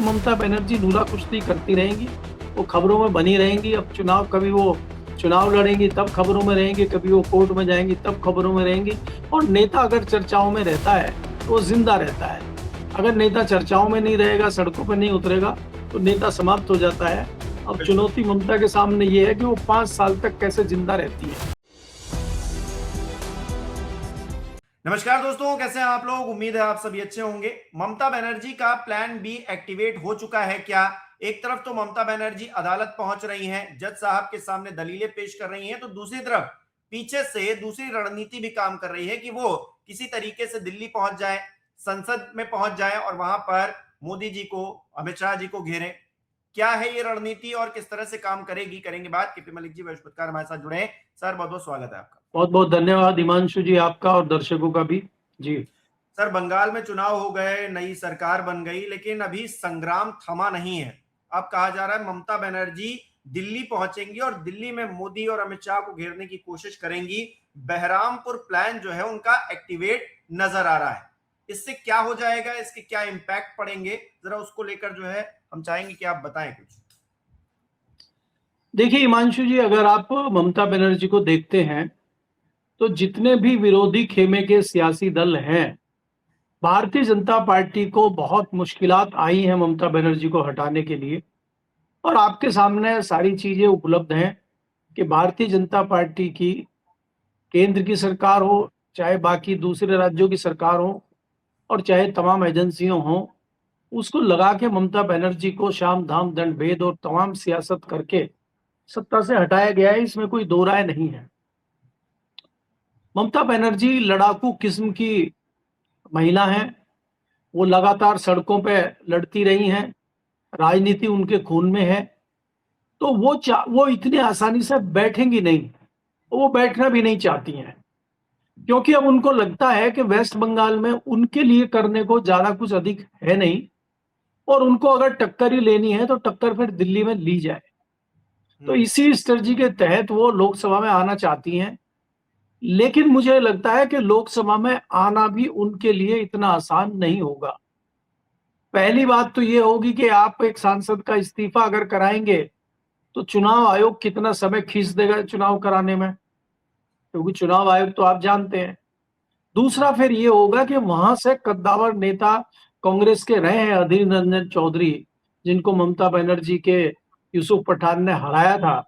कि ममता बनर्जी नूरा कुश्ती करती रहेंगी, वो खबरों में बनी रहेंगी। अब चुनाव, कभी वो चुनाव लड़ेंगी तब खबरों में रहेंगी, कभी वो कोर्ट में जाएंगी तब खबरों में रहेंगी। और नेता अगर चर्चाओं में रहता है तो वो जिंदा रहता है। अगर नेता चर्चाओं में नहीं रहेगा, सड़कों पर नहीं उतरेगा, तो नेता समाप्त हो जाता है। अब चुनौती ममता के सामने ये है कि वो 5 साल तक कैसे जिंदा रहती है। नमस्कार दोस्तों, कैसे हैं आप लोग। उम्मीद है आप सभी अच्छे होंगे। ममता बनर्जी का प्लान बी एक्टिवेट हो चुका है क्या? एक तरफ तो ममता बनर्जी अदालत पहुंच रही हैं, जज साहब के सामने दलीलें पेश कर रही हैं, तो दूसरी तरफ पीछे से दूसरी रणनीति भी काम कर रही है कि वो किसी तरीके से दिल्ली पहुंच जाए, संसद में पहुंच जाए और वहां पर मोदी जी को, अमित शाह जी को घेरें। क्या है ये रणनीति और किस तरह से काम करेगी, करेंगे बात। केपी मलिक जी बृहस्पतिवार हमारे साथ जुड़े हैं। सर, बहुत बहुत स्वागत है आपका। बहुत बहुत धन्यवाद हिमांशु जी, आपका और दर्शकों का भी जी। सर, बंगाल में चुनाव हो गए, नई सरकार बन गई, लेकिन अभी संग्राम थमा नहीं है। अब कहा जा रहा है ममता बनर्जी दिल्ली पहुंचेंगी और दिल्ली में मोदी और अमित शाह को घेरने की कोशिश करेंगी। बहरामपुर प्लान जो है उनका एक्टिवेट नजर आ रहा है। इससे क्या हो जाएगा, इसके क्या इंपैक्ट पड़ेंगे, जरा उसको लेकर जो है हम चाहेंगे कि आप बताएं कुछ। देखिए हिमांशु जी, अगर आप ममता बनर्जी को देखते हैं तो जितने भी विरोधी खेमे के सियासी दल हैं, भारतीय जनता पार्टी को बहुत मुश्किलात आई हैं ममता बनर्जी को हटाने के लिए। और आपके सामने सारी चीजें उपलब्ध हैं कि भारतीय जनता पार्टी की केंद्र की सरकार हो, चाहे बाकी दूसरे राज्यों की सरकार हो, और चाहे तमाम एजेंसियों हो, उसको लगा के ममता बनर्जी को शाम धाम दंड भेद और तमाम सियासत करके सत्ता से हटाया गया है। इसमें कोई दो राय नहीं है। ममता बनर्जी लड़ाकू किस्म की महिला हैं। वो लगातार सड़कों पे लड़ती रही हैं, राजनीति उनके खून में है। तो वो इतनी आसानी से बैठेंगी नहीं, वो बैठना भी नहीं चाहती हैं, क्योंकि अब उनको लगता है कि वेस्ट बंगाल में उनके लिए करने को ज्यादा कुछ अधिक है नहीं, और उनको अगर टक्कर ही लेनी है तो टक्कर फिर दिल्ली में ली जाए। तो इसी स्ट्रेटजी के तहत वो लोकसभा में आना चाहती हैं। लेकिन मुझे लगता है कि लोकसभा में आना भी उनके लिए इतना आसान नहीं होगा। पहली बात तो ये होगी कि आप एक सांसद का इस्तीफा अगर कराएंगे तो चुनाव आयोग कितना समय खींच देगा चुनाव कराने में, क्योंकि चुनाव आयोग तो आप जानते हैं। दूसरा फिर ये होगा कि वहां से कद्दावर नेता कांग्रेस के रहे हैं अधीर रंजन चौधरी, जिनको ममता बनर्जी के यूसुफ पठान ने हराया था,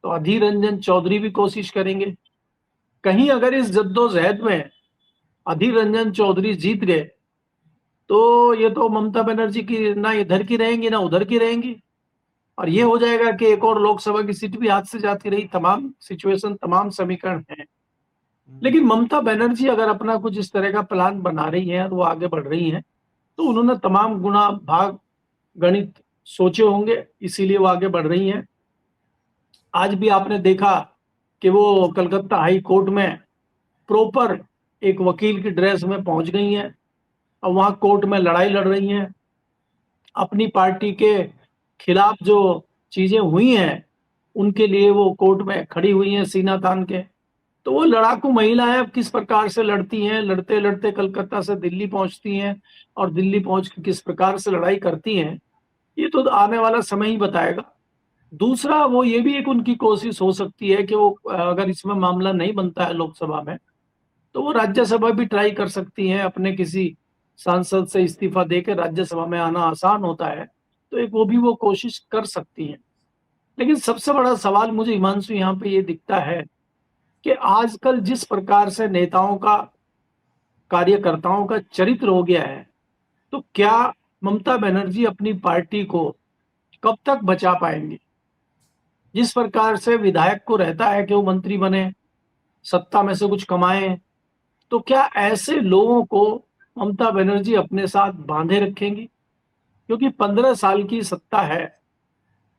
तो अधीर रंजन चौधरी भी कोशिश करेंगे। कहीं अगर इस जद्दोजहद में अधीर रंजन चौधरी जीत गए तो ये तो ममता बनर्जी की ना इधर की रहेंगी ना उधर की रहेंगी, और ये हो जाएगा कि एक और लोकसभा की सीट भी हाथ से जाती रही। तमाम सिचुएशन, तमाम समीकरण हैं। लेकिन ममता बनर्जी अगर अपना कुछ इस तरह का प्लान बना रही है और वो आगे बढ़ रही हैं, तो उन्होंने तमाम गुणा भाग गणित सोचे होंगे, इसीलिए वो आगे बढ़ रही हैं। आज भी आपने देखा कि वो कलकत्ता हाई कोर्ट में प्रॉपर एक वकील की ड्रेस में पहुंच गई हैं और वहां कोर्ट में लड़ाई लड़ रही हैं। अपनी पार्टी के खिलाफ जो चीजें हुई हैं उनके लिए वो कोर्ट में खड़ी हुई हैं सीना तान के। तो वो लड़ाकू महिलाएं अब किस प्रकार से लड़ती हैं, लड़ते लड़ते कलकत्ता से दिल्ली पहुंचती हैं और दिल्ली पहुंच के किस प्रकार से लड़ाई करती हैं, ये तो आने वाला समय ही बताएगा। दूसरा, वो ये भी एक उनकी कोशिश हो सकती है कि वो अगर इसमें मामला नहीं बनता है लोकसभा में, तो वो राज्यसभा भी ट्राई कर सकती हैं। अपने किसी सांसद से इस्तीफा देकर राज्यसभा में आना आसान होता है, तो एक वो भी वो कोशिश कर सकती हैं। लेकिन सबसे बड़ा सवाल मुझे हिमांशु यहाँ पे ये दिखता है कि आजकल जिस प्रकार से नेताओं का, कार्यकर्ताओं का चरित्र हो गया है, तो क्या ममता बनर्जी अपनी पार्टी को कब तक बचा पाएंगे? जिस प्रकार से विधायक को रहता है कि वो मंत्री बने, सत्ता में से कुछ कमाएं, तो क्या ऐसे लोगों को ममता बनर्जी अपने साथ बांधे रखेंगी? क्योंकि 15 साल की सत्ता है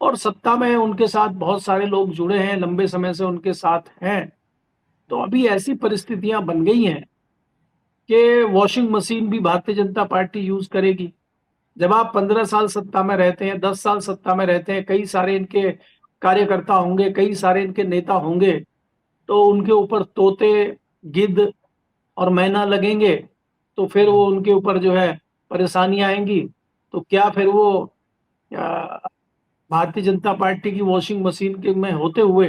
और सत्ता में उनके साथ बहुत सारे लोग जुड़े हैं, लंबे समय से उनके साथ हैं। तो अभी ऐसी परिस्थितियां बन गई हैं कि वॉशिंग मशीन भी भारतीय जनता पार्टी यूज करेगी। जब आप 15 साल सत्ता में रहते हैं, 10 साल सत्ता में रहते हैं, कई सारे इनके कार्यकर्ता होंगे, कई सारे इनके नेता होंगे, तो उनके ऊपर तोते, गिद्ध और मैना लगेंगे, तो फिर वो उनके ऊपर जो है परेशानियां आएंगी। तो क्या फिर वो अ, भारतीय जनता पार्टी की वॉशिंग मशीन के में होते हुए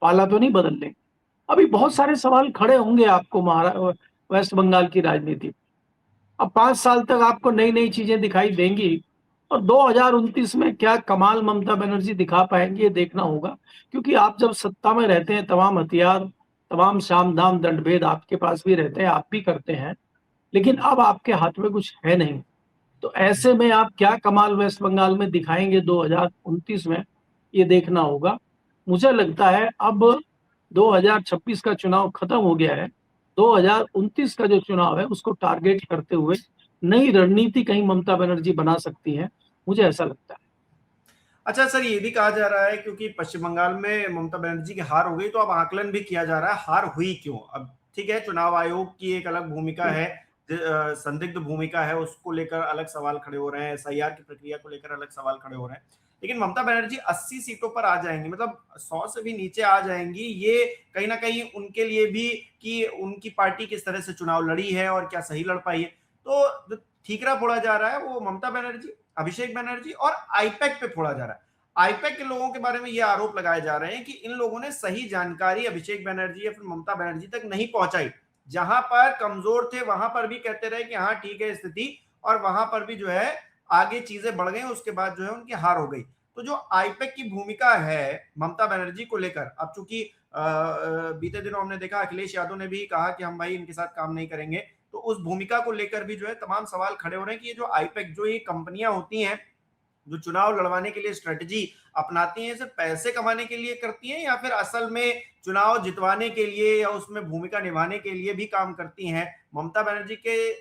पाला तो नहीं बदल लेंगे? अभी बहुत सारे सवाल खड़े होंगे आपको वेस्ट बंगाल की राजनीति। अब 5 साल तक आपको नई नई चीजें दिखाई देंगी और 2029 में क्या कमाल ममता बनर्जी दिखा पाएंगी ये देखना होगा। क्योंकि आप जब सत्ता में रहते हैं, तमाम हथियार, तमाम साम दाम दंड भेद आपके पास भी रहते हैं, आप भी करते हैं, लेकिन अब आपके हाथ में कुछ है नहीं। तो ऐसे में आप क्या कमाल वेस्ट बंगाल में दिखाएंगे 2029 में, ये देखना होगा। मुझे लगता है अब 2026 का चुनाव खत्म हो गया है, 2029 का जो चुनाव है उसको टारगेट करते हुए नई रणनीति कहीं ममता बनर्जी बना सकती है, मुझे ऐसा लगता है। अच्छा सर, ये भी कहा जा रहा है क्योंकि पश्चिम बंगाल में ममता बनर्जी की हार हो गई, तो अब आकलन भी किया जा रहा है हार हुई क्यों। अब ठीक है, चुनाव आयोग की एक अलग भूमिका है, संदिग्ध भूमिका है, उसको लेकर अलग सवाल खड़े हो रहे हैं, एसआईआर की प्रक्रिया को लेकर अलग सवाल खड़े हो रहे हैं। लेकिन ममता बनर्जी 80 सीटों पर आ जाएंगी, मतलब 100 से भी नीचे आ जाएंगी, ये कहीं ना कहीं उनके लिए भी कि उनकी पार्टी किस तरह से चुनाव लड़ी है और क्या सही लड़ पाई है। तो जो ठीकरा फोड़ा जा रहा है वो ममता बनर्जी, अभिषेक बनर्जी और आईपैक पे फोड़ा जा रहा है। आईपैक के लोगों के बारे में ये आरोप लगाए जा रहे हैं कि इन लोगों ने सही जानकारी अभिषेक बनर्जी या फिर ममता बनर्जी तक नहीं पहुंचाई। जहां पर कमजोर थे वहां पर भी कहते रहे कि हाँ ठीक है स्थिति, और वहां पर भी जो है आगे चीजें बढ़ गई, उसके बाद जो है उनकी हार हो गई। तो जो आईपैक की भूमिका है ममता बनर्जी को लेकर, अब चूंकि बीते दिनों हमने देखा अखिलेश यादव ने भी कहा कि हम भाई इनके साथ काम नहीं करेंगे, तो उस भूमिका को लेकर भी जो है तमाम सवाल खड़े हो रहे हैं कि ये जो आईपैक, जो ये कंपनियां होती हैं जो चुनाव लड़वाने के लिए स्ट्रेटजी अपनाती हैं, सिर्फ पैसे कमाने के लिए करती हैं या फिर असल में चुनाव जितवाने के लिए या उसमें भूमिका निभाने के लिए भी काम करती हैं। ममता बनर्जी के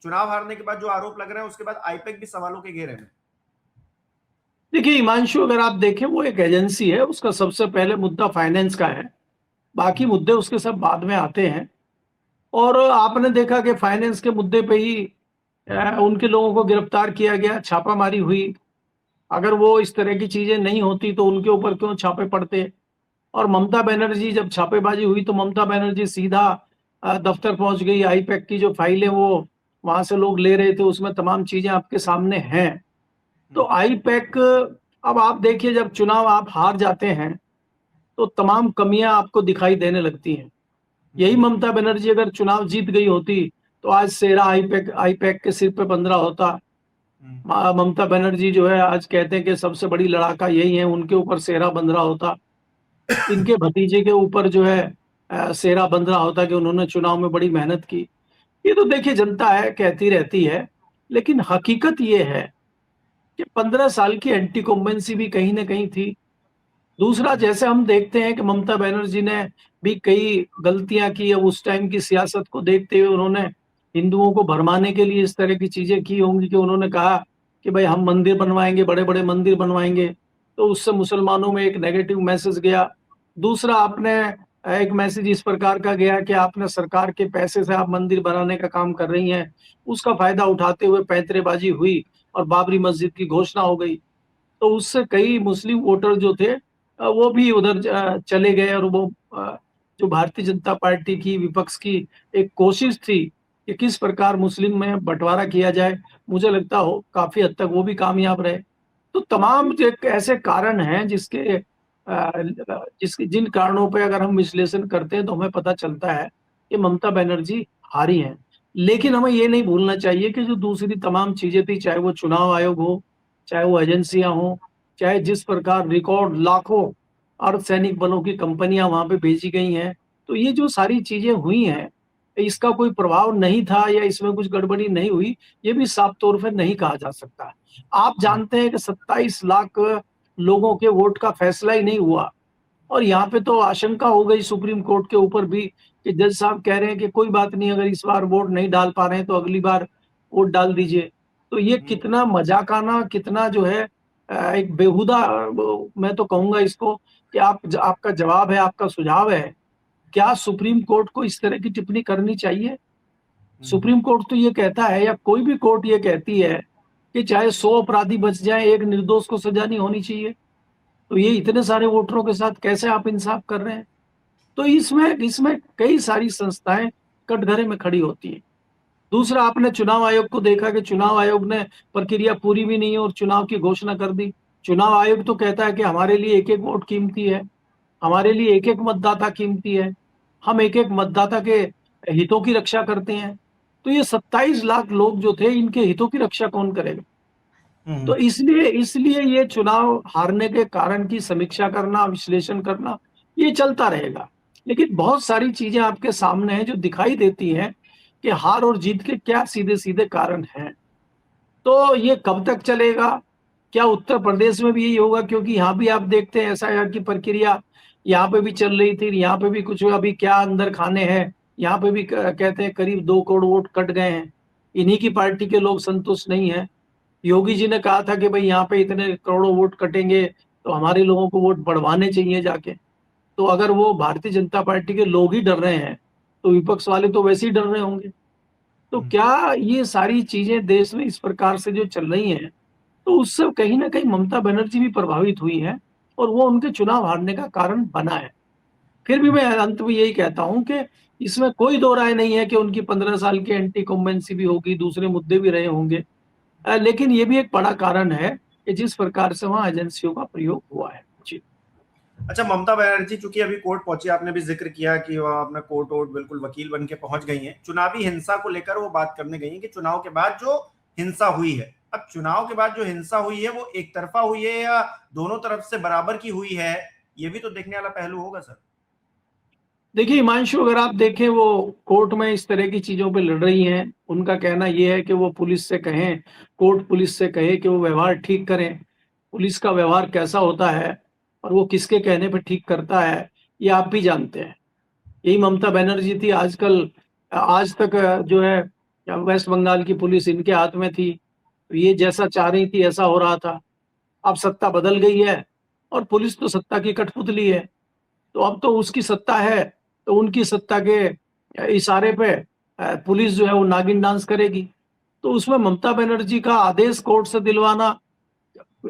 चुनाव हारने के बाद जो आरोप लग रहे हैं उसके बाद आईपैक भी सवालों के घेरे में। देखिए हिमांशु, अगर आप देखें वो एक एजेंसी है, उसका सबसे पहले मुद्दा फाइनेंस का है, बाकी मुद्दे उसके सब बाद में आते हैं। और आपने देखा कि फाइनेंस के मुद्दे पे ही उनके लोगों को गिरफ्तार किया गया, छापामारी हुई। अगर वो इस तरह की चीजें नहीं होती तो उनके ऊपर क्यों छापे पड़ते। और ममता बनर्जी जब छापेबाजी हुई तो ममता बनर्जी सीधा दफ्तर पहुंच गई। आईपैक की जो फाइलें वो वहां से लोग ले रहे थे, उसमें तमाम चीजें आपके सामने हैं। तो आईपैक, अब आप देखिए जब चुनाव आप हार जाते हैं तो तमाम कमियां आपको दिखाई देने लगती हैं। यही ममता बनर्जी अगर चुनाव जीत गई होती तो आज सेरा आईपैक आईपैक के सिर पे बंधरा होता। ममता बनर्जी जो है आज कहते हैं कि सबसे बड़ी लड़ाका यही है, उनके ऊपर सेरा बंधरा होता। इनके भतीजे के ऊपर जो है सेरा बंधरा होता कि उन्होंने चुनाव में बड़ी मेहनत की। ये तो देखिए जनता है, कहती रहती है, लेकिन हकीकत ये है कि 15 साल की एंटी कॉम्बेंसी भी कहीं ना कहीं थी। दूसरा, जैसे हम देखते हैं कि ममता बनर्जी ने भी कई गलतियां की, अब उस टाइम की सियासत को देखते हुए उन्होंने हिंदुओं को भरमाने के लिए इस तरह की चीजें की होंगी कि उन्होंने कहा कि भाई हम मंदिर बनवाएंगे, बड़े बड़े मंदिर बनवाएंगे, तो उससे मुसलमानों में एक नेगेटिव मैसेज गया। दूसरा, आपने एक मैसेज इस प्रकार का गया कि आपने सरकार के पैसे से आप मंदिर बनाने का काम कर रही हैं, उसका फायदा उठाते हुए पैंतरेबाजी हुई और बाबरी मस्जिद की घोषणा हो गई। तो उससे कई मुस्लिम वोटर जो थे वो भी उधर चले गए। और वो जो भारतीय जनता पार्टी की, विपक्ष की एक कोशिश थी कि किस प्रकार मुस्लिम में बंटवारा किया जाए, मुझे लगता हो काफी हद तक वो भी कामयाब रहे। तो तमाम जो ऐसे कारण हैं जिन कारणों पे अगर हम विश्लेषण करते हैं तो हमें पता चलता है कि ममता बनर्जी हारी हैं। लेकिन हमें ये नहीं भूलना चाहिए कि जो दूसरी तमाम चीजें थी, चाहे वो चुनाव आयोग हो, चाहे वो एजेंसियां हो, चाहे जिस प्रकार रिकॉर्ड लाखों अर्धसैनिक बलों की कंपनियां वहां पे भेजी गई हैं, तो ये जो सारी चीजें हुई हैं, इसका कोई प्रभाव नहीं था या इसमें कुछ गड़बड़ी नहीं हुई, ये भी साफ तौर पर नहीं कहा जा सकता। आप जानते हैं कि 27 लाख लोगों के वोट का फैसला ही नहीं हुआ। और यहाँ पे तो आशंका हो गई सुप्रीम कोर्ट के ऊपर भी कि जज साहब कह रहे हैं कि कोई बात नहीं, अगर इस बार वोट नहीं डाल पा रहे हैं तो अगली बार वोट डाल दीजिए। तो ये कितना मजाकाना, कितना जो है एक बेहुदा, मैं तो कहूंगा इसको कि आपका जवाब है, आपका सुझाव है, क्या सुप्रीम कोर्ट को इस तरह की टिप्पणी करनी चाहिए? सुप्रीम कोर्ट तो ये कहता है, या कोई भी कोर्ट ये कहती है कि चाहे 100 अपराधी बच जाए, एक निर्दोष को सजा नहीं होनी चाहिए। तो ये इतने सारे वोटरों के साथ कैसे आप इंसाफ कर रहे हैं? तो इसमें इसमें कई सारी संस्थाएं कटघरे में खड़ी होती हैं। दूसरा, आपने चुनाव आयोग को देखा कि चुनाव आयोग ने प्रक्रिया पूरी भी नहीं है और चुनाव की घोषणा कर दी। चुनाव आयोग तो कहता है कि हमारे लिए एक एक वोट कीमती है, हमारे लिए एक एक मतदाता कीमती है, हम एक एक मतदाता के हितों की रक्षा करते हैं। तो ये 27 लाख लोग जो थे, इनके हितों की रक्षा कौन करेगा? तो इसलिए इसलिए ये चुनाव हारने के कारण की समीक्षा करना, विश्लेषण करना, ये चलता रहेगा। लेकिन बहुत सारी चीजें आपके सामने हैं जो दिखाई देती हैं कि हार और जीत के क्या सीधे-सीधे कारण हैं। तो ये कब तक चलेगा? क्या उत्तर प्रदेश में भी यही होगा? क्योंकि यहाँ भी आप देखते हैं एसआईआर की प्रक्रिया यहाँ पे भी चल रही थी, यहाँ पे भी कुछ अभी क्या अंदर खाने हैं, यहाँ पे भी कहते हैं करीब 2 करोड़ वोट कट गए हैं। इन्हीं की पार्टी के लोग संतुष्ट नहीं हैं। योगी जी ने कहा था कि भाई यहाँ पे इतने करोड़ों वोट कटेंगे तो हमारे लोगों को वोट बढ़वाने चाहिए जाके। तो अगर वो भारतीय जनता पार्टी के लोग ही डर रहे हैं तो विपक्ष वाले तो वैसे ही डर रहे होंगे। तो क्या ये सारी चीजें देश में इस प्रकार से जो चल रही हैं, तो उससे कहीं ना कहीं ममता बनर्जी भी प्रभावित हुई है और वो उनके चुनाव हारने का कारण बना है। फिर भी मैं अंत में यही कहता हूं कि इसमें कोई दो राय नहीं है कि उनकी 15 साल की एंटी इनकम्बेंसी भी होगी, दूसरे मुद्दे भी रहे होंगे। लेकिन ये भी एक बड़ा कारण है कि जिस प्रकार से वहां एजेंसियों का प्रयोग हुआ है। जी। अच्छा, ममता बनर्जी चूंकि अभी कोर्ट पहुंची, आपने भी जिक्र किया कि वो अपना कोर्ट वोट बिल्कुल वकील बन के पहुंच गई हैं। चुनावी हिंसा को लेकर वो बात करने गई हैं कि चुनाव के बाद जो हिंसा हुई है, अब चुनाव के बाद जो हिंसा हुई है वो एक तरफा हुई है या दोनों तरफ से बराबर की हुई है, ये भी तो देखने वाला पहलू होगा सर। देखिए हिमांशु, अगर आप देखें वो कोर्ट में इस तरह की चीजों पे लड़ रही हैं। उनका कहना यह है कि वो पुलिस से कहें, कोर्ट पुलिस से कहे कि वो व्यवहार ठीक करें। पुलिस का व्यवहार कैसा होता है और वो किसके कहने पे ठीक करता है, ये आप भी जानते हैं। यही ममता बनर्जी थी आजकल, आज तक जो है वेस्ट बंगाल की पुलिस इनके हाथ में थी। तो ये जैसा चाह रही थी ऐसा हो रहा था। अब सत्ता बदल गई है और पुलिस तो सत्ता की कठपुतली है। तो अब तो उसकी सत्ता है, तो उनकी सत्ता के इशारे पे पुलिस जो है वो नागिन डांस करेगी। तो उसमें ममता बनर्जी का आदेश कोर्ट से दिलवाना,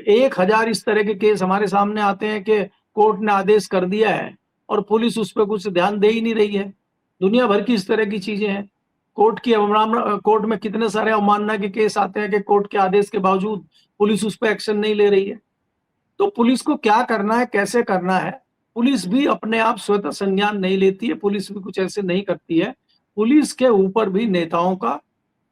1000 इस तरह के केस हमारे सामने आते हैं कि कोर्ट ने आदेश कर दिया है और पुलिस उस पर कुछ ध्यान दे ही नहीं रही है। दुनिया भर की इस तरह की चीजें हैं। कोर्ट में कितने सारे अवमानना के केस आते हैं कि कोर्ट के आदेश के बावजूद पुलिस उस पर एक्शन नहीं ले रही है। तो पुलिस को क्या करना है, कैसे करना है, पुलिस भी अपने आप स्वतः संज्ञान नहीं लेती है, पुलिस भी कुछ ऐसे नहीं करती है। पुलिस के ऊपर भी नेताओं का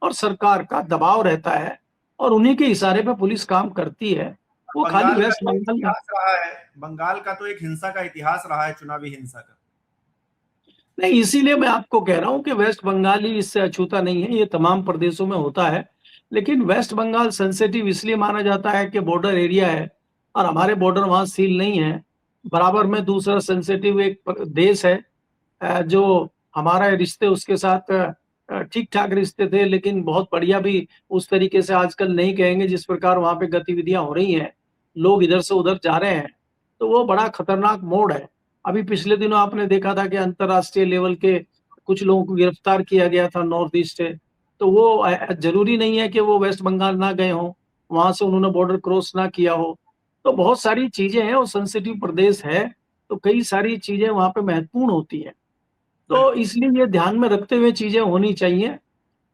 और सरकार का दबाव रहता है और उन्हीं के इशारे पे पुलिस काम करती है। वो खाली बंगाल का वेस्ट तो बंगाल में इतिहास रहा है, बंगाल का तो एक हिंसा का इतिहास रहा है, चुनावी हिंसा का। नहीं, इसीलिए मैं आपको कह रहा हूं कि वेस्ट बंगाल ही इससे अछूता नहीं है, ये तमाम प्रदेशों में होता है। लेकिन वेस्ट बंगाल सेंसिटिव इसलिए माना जाता है कि बॉर्डर एरिया है और हमारे बॉर्डर वहां सील नहीं है। बराबर में दूसरा सेंसिटिव एक देश है जो हमारा रिश्ते उसके साथ ठीक ठाक रिश्ते थे, लेकिन बहुत बढ़िया भी उस तरीके से आजकल नहीं कहेंगे जिस प्रकार वहां पे गतिविधियां हो रही हैं, लोग इधर से उधर जा रहे हैं। तो वो बड़ा खतरनाक मोड़ है। अभी पिछले दिनों आपने देखा था कि अंतर्राष्ट्रीय लेवल के कुछ लोगों को गिरफ्तार किया गया था नॉर्थ ईस्ट से। तो वो जरूरी नहीं है कि वो वेस्ट बंगाल ना गए हों, वहां से उन्होंने बॉर्डर क्रॉस ना किया हो। तो बहुत सारी चीजें हैं, वो सेंसिटिव प्रदेश है, तो कई सारी चीजें वहां पे महत्वपूर्ण होती हैं। तो इसलिए ये ध्यान में रखते हुए चीजें होनी चाहिए।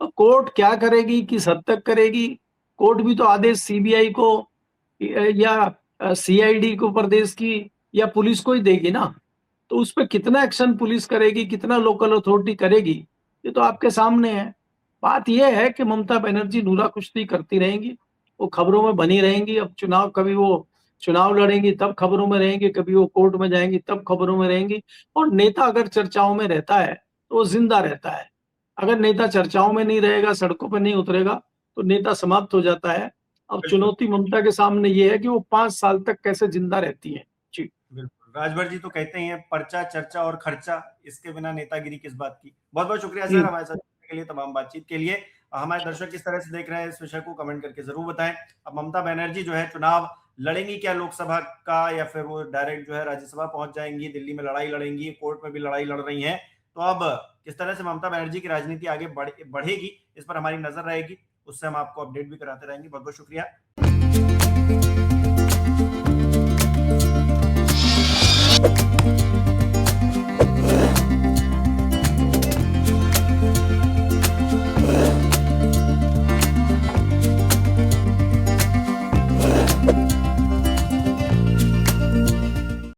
तो कोर्ट क्या करेगी, किस हद तक करेगी? कोर्ट भी तो आदेश सीबीआई को या सीआईडी को प्रदेश की या पुलिस को ही देगी ना। तो उस पर कितना एक्शन पुलिस करेगी, कितना लोकल अथॉरिटी करेगी, ये तो आपके सामने है। बात यह है कि ममता बनर्जी नूरा कुश्ती करती रहेंगी, वो खबरों में बनी रहेंगी। अब चुनाव, कभी वो चुनाव लड़ेंगी तब खबरों में रहेंगी, कभी वो कोर्ट में जाएंगी तब खबरों में रहेंगी। और नेता अगर चर्चाओं में रहता है तो वो जिंदा रहता है। अगर नेता चर्चाओं में नहीं रहेगा, सड़कों पर नहीं उतरेगा, तो नेता समाप्त हो जाता है। अब चुनौती ममता के सामने ये है कि वो 5 साल तक कैसे जिंदा रहती है। जी बिल्कुल, राजभर जी तो कहते हैं पर्चा, चर्चा और खर्चा, इसके बिना नेतागिरी किस बात की। बहुत बहुत शुक्रिया सर हमारे साथ के लिए, तमाम बातचीत के लिए। हमारे दर्शक किस तरह से देख रहे हैं इस विषय को कमेंट करके जरूर बताएं। अब ममता बनर्जी जो है चुनाव लड़ेंगी क्या लोकसभा का, या फिर वो डायरेक्ट जो है राज्यसभा पहुंच जाएंगी, दिल्ली में लड़ाई लड़ेंगी, कोर्ट में भी लड़ाई लड़ रही हैं। तो अब किस तरह से ममता बनर्जी की राजनीति आगे बढ़ेगी, इस पर हमारी नजर रहेगी। उससे हम आपको अपडेट भी कराते रहेंगे। बहुत बहुत शुक्रिया।